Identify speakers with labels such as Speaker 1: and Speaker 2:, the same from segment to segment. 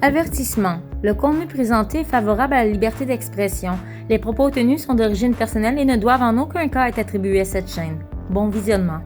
Speaker 1: Avertissement. Le contenu présenté est favorable à la liberté d'expression. Les propos tenus sont d'origine personnelle et ne doivent en aucun cas être attribués à cette chaîne. Bon visionnement.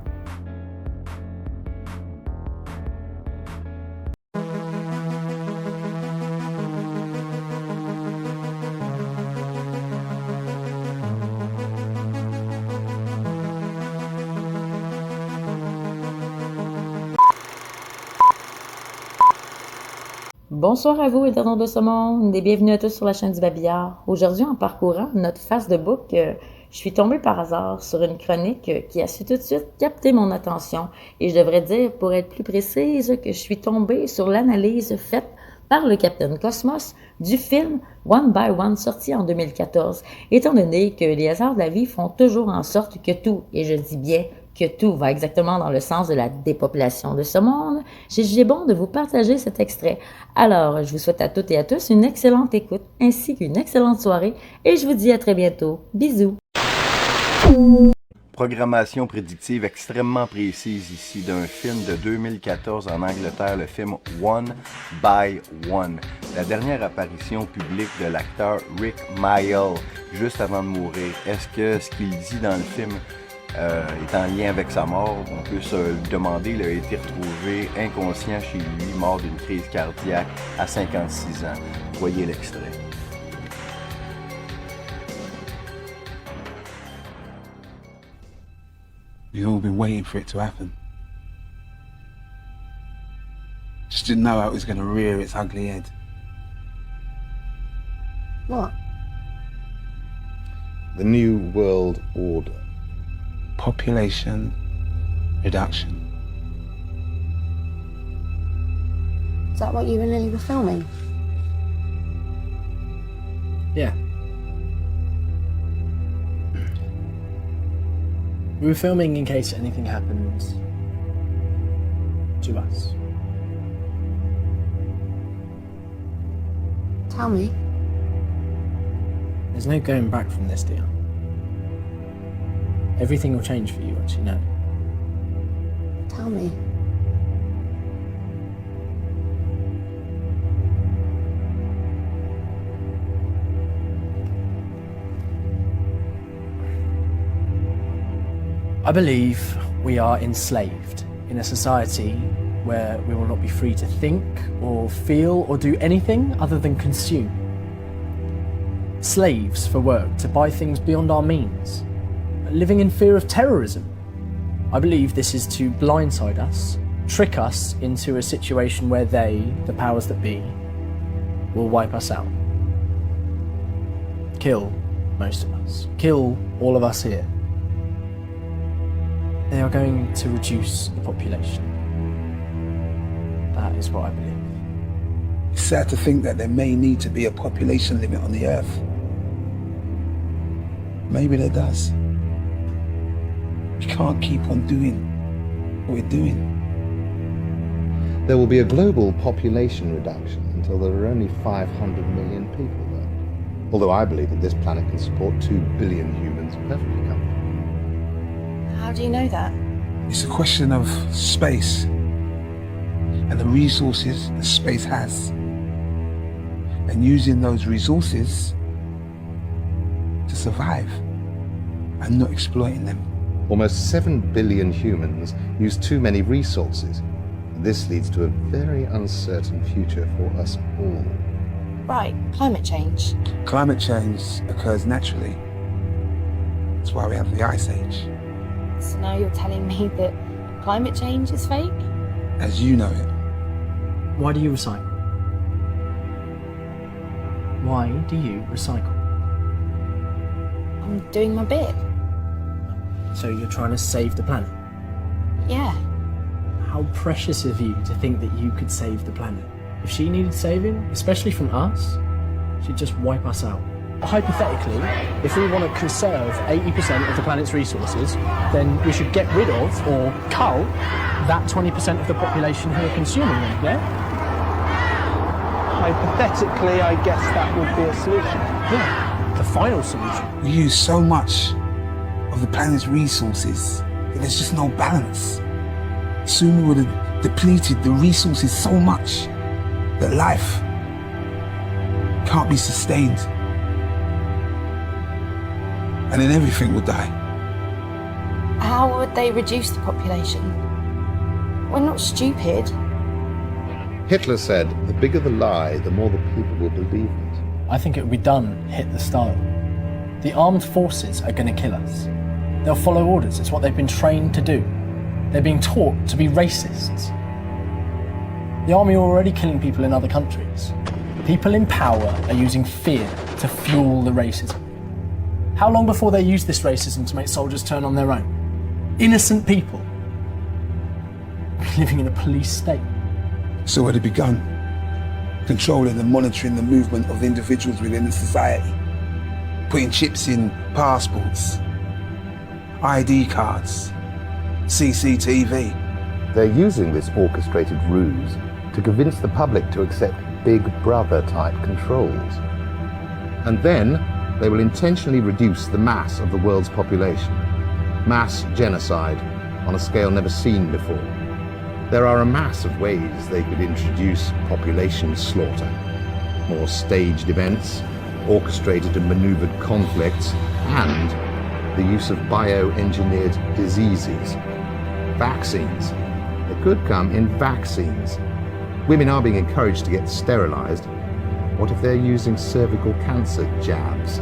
Speaker 1: Bonsoir à vous, internautes de ce monde, et bienvenue à tous sur la chaîne du Babillard. Aujourd'hui, en parcourant notre face de book, je suis tombée par hasard sur une chronique qui a su tout de suite capter mon attention. Et je devrais dire, pour être plus précise, que je suis tombée sur l'analyse faite par le Capitaine Cosmos du film One by One sorti en 2014, étant donné que les hasards de la vie font toujours en sorte que tout, et je dis bien que tout va exactement dans le sens de la dépopulation de ce monde, j'ai jugé bon de vous partager cet extrait. Alors, je vous souhaite à toutes et à tous une excellente écoute, ainsi qu'une excellente soirée, et je vous dis à très bientôt. Bisous!
Speaker 2: Programmation prédictive extrêmement précise ici d'un film de 2014 en Angleterre, le film One by One. La dernière apparition publique de l'acteur Rick Mayall, juste avant de mourir. Est-ce que ce qu'il dit dans le film est en lien avec sa mort? On peut se le demander. Il a été retrouvé inconscient chez lui, mort d'une crise cardiaque à 56 ans. Voyez l'extrait.
Speaker 3: We've all been waiting for it to happen. Just didn't know how it was going to rear its ugly head.
Speaker 4: What?
Speaker 5: The New World Order.
Speaker 3: Population reduction.
Speaker 4: Is that what you and Lily were filming?
Speaker 6: Yeah. We were filming in case anything happens to us.
Speaker 4: Tell me.
Speaker 6: There's no going back from this, dear. Everything will change for you once you know.
Speaker 4: Tell me.
Speaker 6: I believe we are enslaved in a society where we will not be free to think or feel or do anything other than consume. Slaves for work to buy things beyond our means. Living in fear of terrorism. I believe this is to blindside us, trick us into a situation where they, the powers that be, will wipe us out. Kill most of us. Kill all of us here. They are going to reduce the population. That is what I believe.
Speaker 3: It's sad to think that there may need to be a population limit on the Earth. Maybe there does. We can't keep on doing what we're doing.
Speaker 5: There will be a global population reduction until there are only 500 million people there. Although I believe that this planet can support 2 billion humans perfectly comfortably.
Speaker 4: How do you know that?
Speaker 3: It's a question of space and the resources that space has, and using those resources to survive and not exploiting them.
Speaker 5: Almost 7 billion humans use too many resources. This leads to a very uncertain future for us all.
Speaker 4: Right, climate change.
Speaker 3: Climate change occurs naturally. That's why we have the Ice Age.
Speaker 4: So now you're telling me that climate change is fake?
Speaker 3: As you know it.
Speaker 6: Why do you recycle? Why do you recycle?
Speaker 4: I'm doing my bit.
Speaker 6: So you're trying to save the planet?
Speaker 4: Yeah.
Speaker 6: How precious of you to think that you could save the planet. If she needed saving, especially from us, she'd just wipe us out. Hypothetically, if we want to conserve 80% of the planet's resources, then we should get rid of, or cull, that 20% of the population who are consuming them, yeah?
Speaker 7: Hypothetically, I guess that would be a solution.
Speaker 6: Yeah, the final solution.
Speaker 3: We use so much of the planet's resources that there's just no balance. Soon we would have depleted the resources so much that life can't be sustained. And then everything will die.
Speaker 4: How would they reduce the population? We're not stupid.
Speaker 5: Hitler said, the bigger the lie, the more the people will believe it.
Speaker 6: I think it would be done Hitler style. The armed forces are going to kill us. They'll follow orders. It's what they've been trained to do. They're being taught to be racists. The army are already killing people in other countries. People in power are using fear to fuel the racism. How long before they use this racism to make soldiers turn on their own? Innocent people living in a police state.
Speaker 3: It's already begun. Controlling and monitoring the movement of individuals within the society. Putting chips in passports, ID cards, CCTV.
Speaker 5: They're using this orchestrated ruse to convince the public to accept Big Brother-type controls. And then they will intentionally reduce the mass of the world's population. Mass genocide on a scale never seen before. There are a mass of ways they could introduce population slaughter. More staged events, orchestrated and maneuvered conflicts, and the use of bioengineered diseases. Vaccines. They could come in vaccines. Women are being encouraged to get sterilized. What if they're using cervical cancer jabs?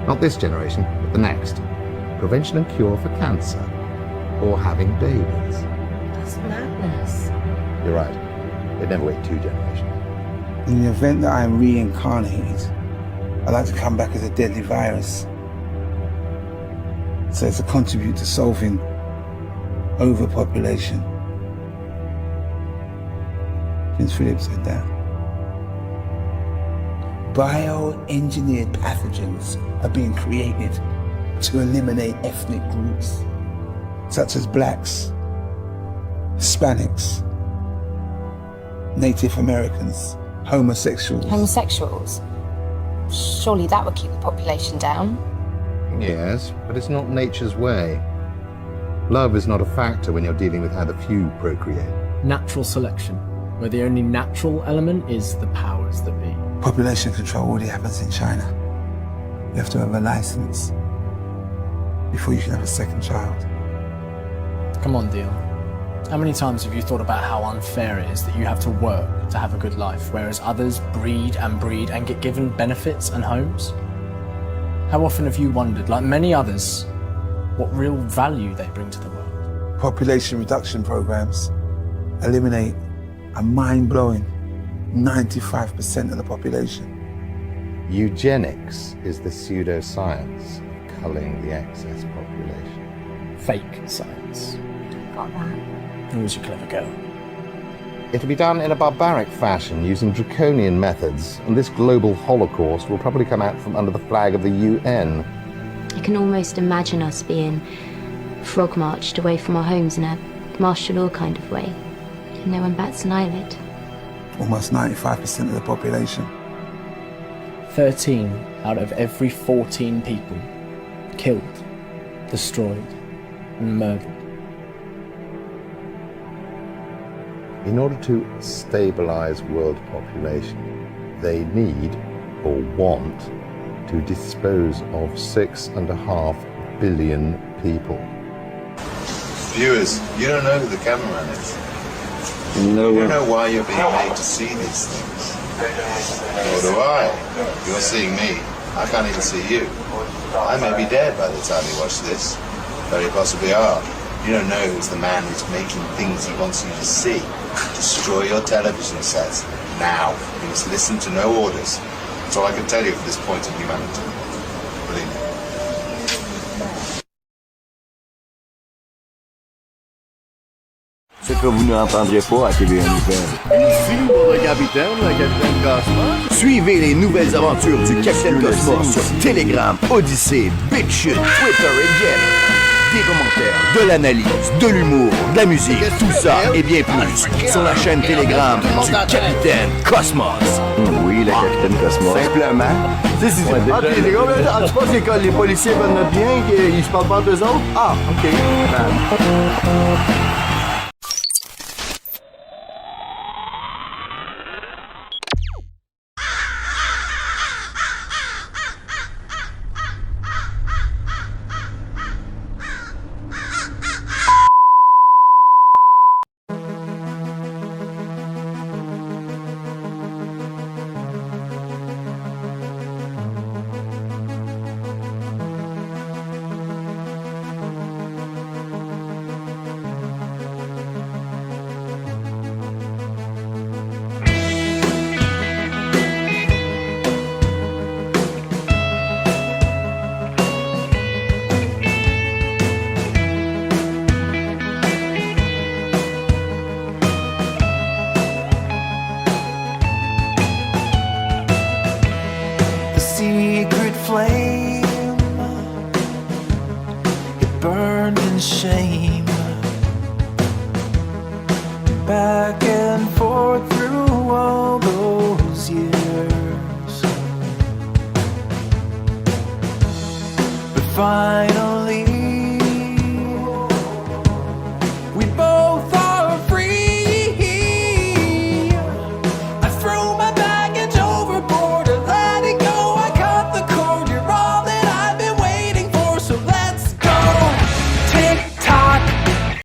Speaker 5: Not this generation, but the next. Prevention and cure for cancer. Or having babies.
Speaker 4: That's madness.
Speaker 5: You're right. They'd never wait 2 generations.
Speaker 3: In the event that I am reincarnated, I'd like to come back as a deadly virus. So as to contribute to solving overpopulation. Prince Philip said that. Bioengineered pathogens are being created to eliminate ethnic groups, such as blacks, Hispanics, Native Americans, homosexuals.
Speaker 4: Homosexuals? Surely that would keep the population down.
Speaker 5: Yes, but it's not nature's way. Love is not a factor when you're dealing with how the few procreate.
Speaker 6: Natural selection, where the only natural element is the powers that be.
Speaker 3: Population control already happens in China. You have to have a license before you can have a second child.
Speaker 6: Come on, Dion. How many times have you thought about how unfair it is that you have to work to have a good life, whereas others breed and get given benefits and homes? How often have you wondered, like many others, what real value they bring to the world?
Speaker 3: Population reduction programs eliminate a mind-blowing 95% of the population.
Speaker 5: Eugenics is the pseudoscience of culling the excess population.
Speaker 6: Fake science.
Speaker 4: Got that.
Speaker 6: Who's your clever girl?
Speaker 5: It'll be done in a barbaric fashion using draconian methods, and this global holocaust will probably come out from under the flag of the UN.
Speaker 8: I can almost imagine us being frog-marched away from our homes in a martial law kind of way. And no one bats an eyelid.
Speaker 3: Almost 95% of the population.
Speaker 6: 13 out of every 14 people killed, destroyed, and murdered.
Speaker 5: In order to stabilize world population, they need or want to dispose of 6.5 billion people.
Speaker 9: Viewers, you don't know who the cameraman is. You don't know why you're being made to see these things. Nor do I. You're seeing me. I can't even see you. I may be dead by the time you watch this. Very possibly are. You don't know who's the man who's making things he wants you to see. Destroy your television sets. Now. You must listen to no orders. That's all I can tell you at this point in humanity. Believe me.
Speaker 2: Ce que vous n'entendrez pas à TVA Nouvelle. Ici votre capitaine, le capitaine Cosmos. Suivez les nouvelles aventures du capitaine Cosmos sur Telegram, Odyssée, BitChute, Twitter et Jet. Des commentaires, de l'analyse, de l'humour, de la musique, tout ça et bien plus sur la chaîne Telegram du capitaine Cosmos. Oui, le capitaine Cosmos. Simplement. Tu sais, c'est ah, les gars, tu penses que les policiers veulent notre bien, qu'ils se parlent pas d'eux autres? Ah, ok.
Speaker 10: flame. It burned in shame. Back and forth through all those years. But finally